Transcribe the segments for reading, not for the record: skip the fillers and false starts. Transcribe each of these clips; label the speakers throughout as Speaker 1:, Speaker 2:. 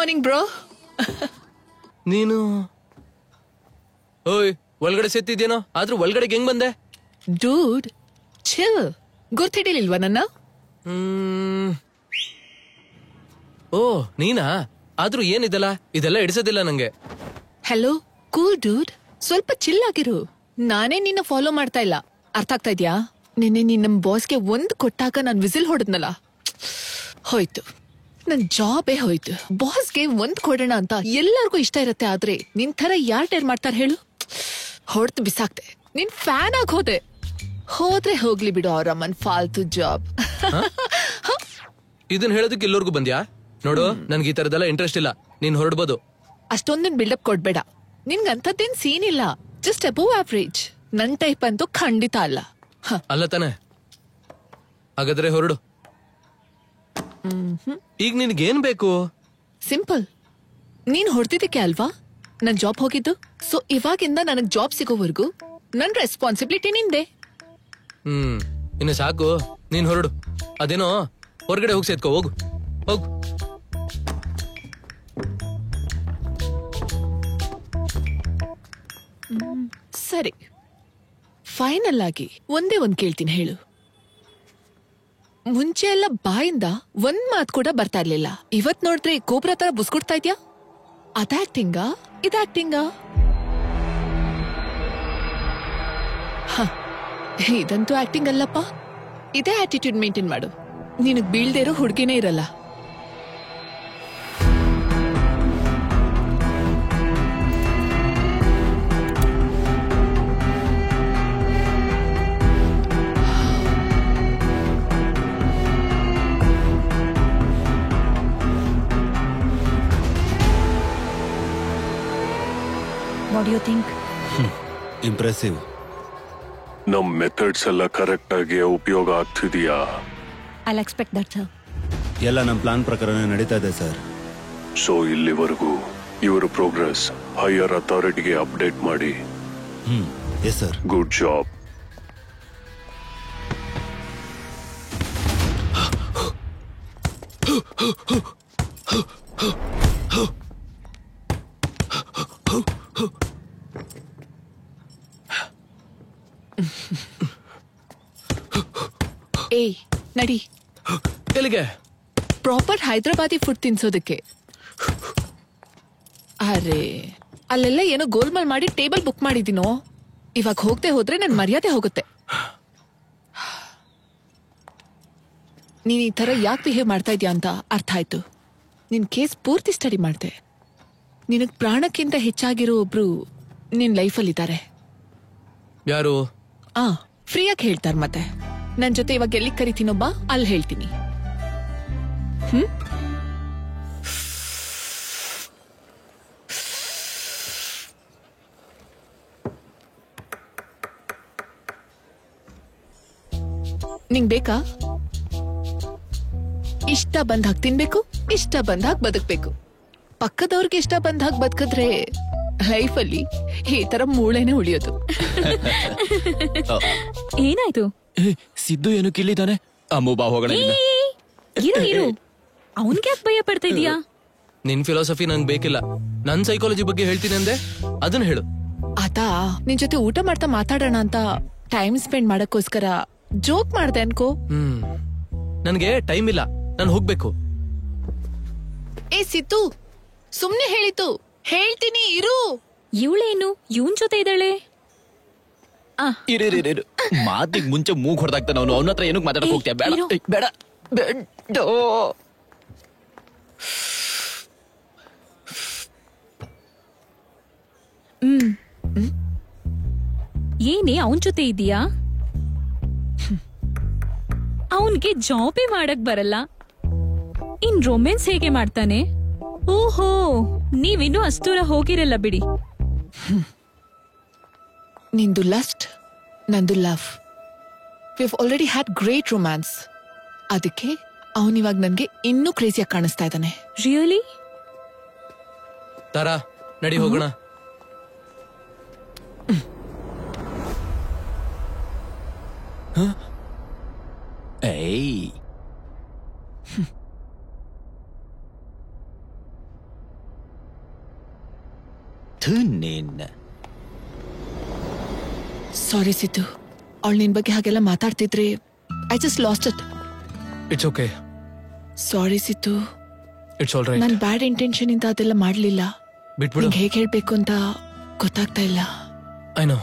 Speaker 1: Morning bro.
Speaker 2: ನೀನು ಓಯ್ ಒಳಗಡೆ ಸೆತ್ತಿದ್ದೇನೋ, ಆದ್ರೂ ಒಳಗಡೆಗೆ ಹೆಂಗ್ ಬಂದೆ?
Speaker 1: Dude chill. ಗುರ್ತಿಡಿಲಿಲ್ವಾ ನನ್ನ?
Speaker 2: ಓ ನೀನಾ? ಆದ್ರೂ ಏನಿದೆಲ್ಲ ಇದೆಲ್ಲ ಇಡಿಸೋದಿಲ್ಲ ನಂಗೆ.
Speaker 1: ಹಲೋ ಕೂಲ್ ಡೂಡ್, ಸ್ವಲ್ಪ ಚಿಲ್ ಆಗಿರು. ನಾನೇ ನಿನ್ನ ಫಾಲೋ ಮಾಡ್ತಾ ಇಲ್ಲ, ಅರ್ಥ ಆಗ್ತಾ ಇದ್ಯಾ? ನಿನ್ನೆ ನೀನ್ ನಮ್ ಬಾಸ್ಗೆ ಒಂದ್ ಕೊಟ್ಟಾಗ ನಾನ್ ವಿಸಿಲ್ ಹೊಡೆದ್ನಲ್ಲ, ಹೋಯ್ತು ನನ್ ಜಾಬೇ ಹೋಯ್ತು. ಬಾಸ್ಗೆ ಒಂದ್ ಕೊಡೋಣ ಅಂತ ಎಲ್ಲರಿಗೂ ಇಷ್ಟ ಇರತ್ತೆ, ಆದ್ರೆ ನಿನ್ ತರ ಯಾರ್ ಟೇರ್ ಮಾಡ್ತಾರ ಹೇಳು? ಹೊಡ್ತು ಬಿಸಾಕ್ತೆ, ನಿನ್ ಫ್ಯಾನ್ ಆಗಿ ಹೋದ್ರೆ ಹೋಗ್ಲಿ ಬಿಡು ಅವರಮ್ಮನ್ ಫಾಲ್ತು ಜಾಬ್.
Speaker 2: ಇದನ್ ಹೇಳೋದಕ್ಕೆ ಎಲ್ಲರಿಗೂ ಬಂದ್ಯಾ? ನೋಡು, ನನ್ಗೆ ಈ ತರದೆಲ್ಲ ಇಂಟ್ರೆಸ್ಟ್ ಇಲ್ಲ, ನೀನ್ ಹೊರಡ್ಬೋದು.
Speaker 1: ಅಷ್ಟೊಂದಿನ ಬಿಲ್ಡಪ್ ಕೊಡ್ಬೇಡ, ನಿನ್ಗಂತದ್ದೇನ್ ಸೀನ್ ಇಲ್ಲ, ಜಸ್ಟ್ ಅಬೌವ್ ಆವ್ರೇಜ್. ನನ್ ಟೈಪ್ ಅಂತೂ ಖಂಡಿತ ಅಲ್ಲ.
Speaker 2: ಅಲ್ಲ ತಾನೆ? ಹಾಗಾದ್ರೆ ಹೊರಡು. ಈಗ ನಿನ್ಗೇನ್ ಬೇಕು?
Speaker 1: ಸಿಂಪಲ್, ನೀನ್ ಹೊಡ್ತಿದ್ದಕ್ಕೆ ಅಲ್ವಾ ನನ್ ಜಾಬ್ ಹೋಗಿದ್ದು. ಸೊ ಇವಾಗಿಂದ ನನಗ್ ಜಾಬ್ ಸಿಗೋವರೆಗೂ ನನ್ ರೆಸ್ಪಾನ್ಸಿಬಿಲಿಟಿ ನಿಂದೆ.
Speaker 2: ಇನ್ನು ಸಾಕು, ನೀನ್ ಹೊರಡು. ಅದೇನೋ ಹೊರಗಡೆ ಹೋಗಿ ಸೇತ್ಕೋ, ಹೋಗು ಹೋಗು.
Speaker 1: ಸರಿ, ಫೈನಲ್ ಆಗಿ ಒಂದೇ ಒಂದ್ ಕೇಳ್ತೀನಿ, ಹೇಳು. ಮುಂಚೆ ಎಲ್ಲ ಬಾಯಿಂದ ಒಂದ್ ಮಾತ್ ಕೂಡ ಬರ್ತಾ ಇರ್ಲಿಲ್ಲ, ಇವತ್ ನೋಡಿದ್ರೆ ಕೋಬ್ರಾ ತರ ಬುಸ್ಕೊಡ್ತಾ ಇದ್ಯಾ. ಅದಾಕ್ಟಿಂಗಾ ಇದಾಕ್ಟಿಂಗಾ? ಇದಂತೂ ಆಕ್ಟಿಂಗ್ ಅಲ್ಲಪ್ಪ. ಇದೇ ಆಟಿಟ್ಯೂಡ್ ಮೇಂಟೈನ್ ಮಾಡು, ನಿನಗ್ ಬೀಳ್ದೇ ಇರೋ ಹುಡ್ಗಿನೇ ಇರಲ್ಲ.
Speaker 3: What do you think?
Speaker 4: Impressive.
Speaker 5: ನಮ್ ಮೆಥಡ್ಸ್ ಎಲ್ಲ ಕರೆಕ್ಟ್ ಆಗಿ ಉಪಯೋಗ ಆಗ್ತಿದೆಯಾ?
Speaker 3: I'll expect that, sir.
Speaker 4: ಎಲ್ಲ ನಮ್ಮ ಪ್ಲಾನ್ ಪ್ರಕಾರನೇ ನಡೀತಾ ಇದೆ ಸರ್.
Speaker 5: ಸೊ ಇಲ್ಲಿವರೆಗೂ ಇವರ ಪ್ರೋಗ್ರೆಸ್ ಹೈಯರ್ ಅಥಾರಿಟಿಗೆ ಅಪ್ಡೇಟ್ ಮಾಡಿ.
Speaker 4: Yes sir.
Speaker 5: Good job.
Speaker 1: ಏಯ್ ನಡಿ.
Speaker 2: ಎಲ್ಲಿಗೆ?
Speaker 1: ಪ್ರಾಪರ್ ಹೈದ್ರಾಬಾದಿ ಫುಡ್ ತಿನ್ಸೋದಕ್ಕೆ. ಅರೆ, ಅಲ್ಲೆಲ್ಲ ಏನೋ ಗೋಲ್ಮಾಲ್ ಮಾಡಿ ಟೇಬಲ್ ಬುಕ್ ಮಾಡಿದ್ದೀನೋ, ಇವಾಗ ಹೋಗದೆ ಹೋದ್ರೆ ನನ್ ಮರ್ಯಾದೆ ಹೋಗುತ್ತೆ. ನೀನ್ ಈ ತರ ಯಾಕೆ ಬಿಹೇವ್ ಮಾಡ್ತಾ ಇದ್ಯಾ ಅಂತ ಅರ್ಥ ಆಯ್ತು. ನಿನ್ ಕೇಸ್ ಪೂರ್ತಿ ಸ್ಟಡಿ ಮಾಡ್ದೆ. ನಿನಗ್ ಪ್ರಾಣಕ್ಕಿಂತ ಹೆಚ್ಚಾಗಿರೋ ಒಬ್ರು ನಿನ್ ಲೈಫಲ್ಲಿದ್ದಾರೆ.
Speaker 2: ಯಾರು?
Speaker 1: ಫ್ರೀಯಾಗಿ ಹೇಳ್ತಾರ. ಮತ್ತೆ ನನ್ ಜೊತೆ ಇವಾಗ ಎಲ್ಲಿ ಕರಿತೀನೊಬ್ಬ ಅಲ್ಲಿ ಹೇಳ್ತೀನಿ. ನಿಂಗ್ ಬೇಕಾ? ಇಷ್ಟ ಬಂದಾಗ ತಿನ್ಬೇಕು, ಇಷ್ಟ ಬಂದಾಗ ಬದುಕ್ಬೇಕು. ಪಕ್ಕದವ್ರಿಗೆ ಇಷ್ಟ ಬಂದಾಗ ಬದುಕಿದ್ರೆ ಲೈಫಲ್ಲಿ ಈ ತರ ಮೂಳೆನೆ ಉಳಿಯೋದು.
Speaker 3: ಏನಾಯ್ತು?
Speaker 6: ಸಿದ್ದು ಏನು ಕಿಲ್ಲಿದ್ದಾನೆ? ಅಮ್ಮು ಬಾ ಹೋಗೋಣ.
Speaker 3: ಇರು, ಅವನ್ಗೆ ಯಾಕೆ ಭಯ ಪಡ್ತಾ ಇದೀಯಾ?
Speaker 2: ನಿನ್ ಫಿಲಾಸಫಿ ನಂಗೆ ಬೇಕಿಲ್ಲ. ನನ್ ಸೈಕಾಲಜಿ ಬಗ್ಗೆ ಹೇಳ್ತೀನಿ ಅಂದೆ, ಅದನ್ನ ಹೇಳು.
Speaker 1: ಆತಾ ನಿನ್ ಜೊತೆ ಊಟ ಮಾಡ್ತಾ ಮಾತಾಡೋಣ ಅಂತ ಟೈಮ್ ಸ್ಪೆಂಡ್ ಮಾಡಕ್ಕೋಸ್ಕರ ಜೋಕ್ ಮಾಡ್ದೆ ಅನ್ಕೋ.
Speaker 2: ನನ್ಗೆ ಟೈಮ್ ಇಲ್ಲ, ನಾನು ಹೋಗ್ಬೇಕು.
Speaker 1: ಏ ಸಿದ್ದು, ಸುಮ್ನೆ ಹೇಳಿತು, ಹೇಳ್ತೀನಿ ಇರು.
Speaker 3: ಇವಳೇನು ಇವನ್ ಜೊತೆ ಇದ್ದಾಳೆ?
Speaker 6: ಇರು, ಮಾತಿಗೆ ಮುಂಚೆ ಮೂಗ್ ಹೊಡೆದಾಗ್ತಾನ ಅವನು. ಅವನ ಹತ್ರ ಏನಕ್ಕೆ ಮಾತಾಡಕ್ ಹೋಗ್ತೀಯ? ಬೇಡ ಬೇಡ ಬೇಡ.
Speaker 3: ಏನೇ ಅವನ್ ಜೊತೆ ಇದೀಯಾ? ಅವನ್ಗೆ ಜಾಬೇ ಮಾಡಕ್ ಬರಲ್ಲ, ಇನ್ ರೊಮ್ಯಾನ್ಸ್ ಹೇಗೆ ಮಾಡ್ತಾನೆ? ಓಹೋ, ನೀವಿನ್ನೂ ಅಷ್ಟೂರ ಹೋಗಿರಲ್ಲ ಬಿಡಿ.
Speaker 1: ನಿಂದು ಲಸ್ಟ್, ನಂದು love. View already had great romance. ಅದಕ್ಕೆ ಅವನಿವಾಗ ನನ್ಗೆ ಇನ್ನೂ ಕ್ರೇಜಿಯಾಗಿ ಕಾಣಿಸ್ತಾ ಇದ್ದಾನೆ.
Speaker 3: ರಿಯಲಿ?
Speaker 2: ತಾರಾ, ನಡಿ ಹೋಗೋಣ.
Speaker 6: ಏಯ್,
Speaker 1: ಸಾರಿ ಸಿದ್ದು, ಅವಳು ನಿನ್ ಬಗ್ಗೆ ಹಾಗೆಲ್ಲ ಮಾತಾಡ್ತಿದ್ರೆ I just lost it.
Speaker 2: It's okay.
Speaker 1: Sorry Siddu,
Speaker 2: it's all right.
Speaker 1: ನಾನ್ ಬ್ಯಾಡ್ ಇಂಟೆನ್ಷನ್ ಇಂದ ಅದೆಲ್ಲ ಮಾಡ್ಲಿಲ್ಲ.
Speaker 2: ಬಿಟ್ಬಿಡು.
Speaker 1: ನಿಂಗೆ ಹೇಗೆ ಹೇಳ್ಬೇಕು ಅಂತ ಗೊತ್ತಾಗ್ತಾ ಇಲ್ಲ.
Speaker 2: I know.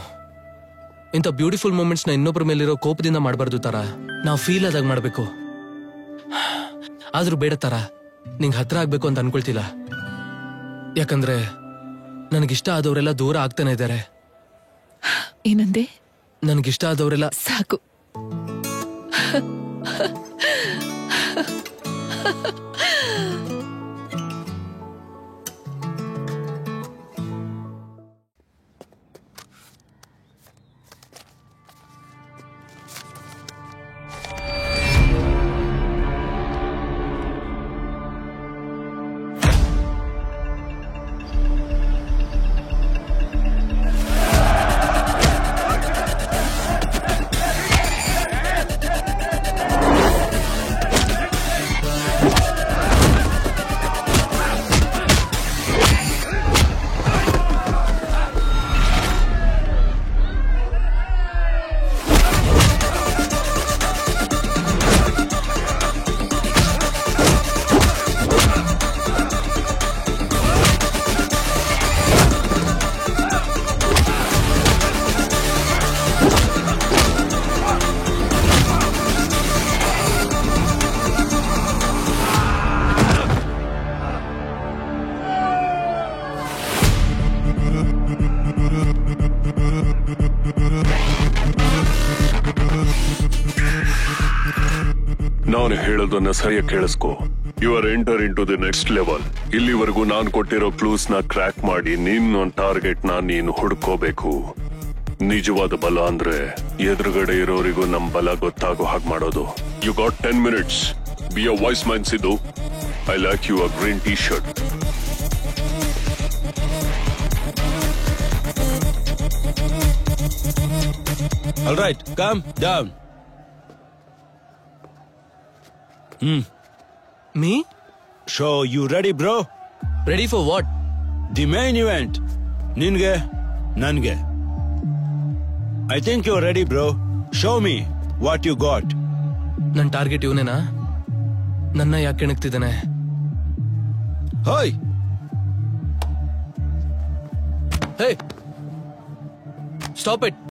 Speaker 2: ಇಂಥ ಬ್ಯೂಟಿಫುಲ್ ಮೂಮೆಂಟ್ಸ್ ನ ಇನ್ನೊಬ್ಬರ ಮೇಲಿರೋ ಕೋಪದಿಂದ ಮಾಡಬಾರ್ದು ತರ, ನಾವು ಫೀಲ್ ಆದಾಗ ಮಾಡ್ಬೇಕು. ಆದ್ರೂ ಬೇಡ ತರ ನಿಂಗೆ ಹತ್ರ ಆಗ್ಬೇಕು ಅಂತ ಅನ್ಕೊಳ್ತಿಲ್ಲ. ಯಾಕಂದ್ರೆ ನನಗಿಷ್ಟ ಆದವರೆಲ್ಲ ದೂರ ಆಗ್ತಾನೆ ಇದ್ದಾರೆ.
Speaker 1: ಏನಂದೆ?
Speaker 2: ನನಗಿಷ್ಟ ಆದವರೆಲ್ಲ
Speaker 1: ಸಾಕು.
Speaker 5: ನಾನು ಹೇಳೋದನ್ನ ಸರಿಯಾಗಿ ಕೇಳಿಸ್ಕೊ. You are enter into the next level. ಇಲ್ಲಿವರೆಗೂ ನಾನು ಕೊಟ್ಟಿರೋ ಕ್ಲೂಸ್ ನ ಕ್ರ್ಯಾಕ್ ಮಾಡಿ ನಿನ್ನ ಟಾರ್ಗೆಟ್ ನ ನೀನು ಹುಡ್ಕೋಬೇಕು. ನಿಜವಾದ ಬಲ ಅಂದ್ರೆ ಎದುರುಗಡೆ ಇರೋರಿಗೂ ನಮ್ ಬಲ ಗೊತ್ತಾಗೋ ಹಾಗೆ ಮಾಡೋದು. You got 10 minutes. Be a voice man Siddu. I like you a green T shirt.
Speaker 4: All right, calm down.
Speaker 2: Me
Speaker 4: So, you ready, bro?
Speaker 2: Ready for what?
Speaker 4: The main event. Ninge, nange. I think you're ready, bro. Show me what you got.
Speaker 2: ನನ್ನ target ಇವನೇನಾ? ನನ್ನ ಯಾಕೆ ಕೆಣಕ್ತಿದ್ದಾನೆ?
Speaker 4: Hey!
Speaker 2: ಹೇ, stop it.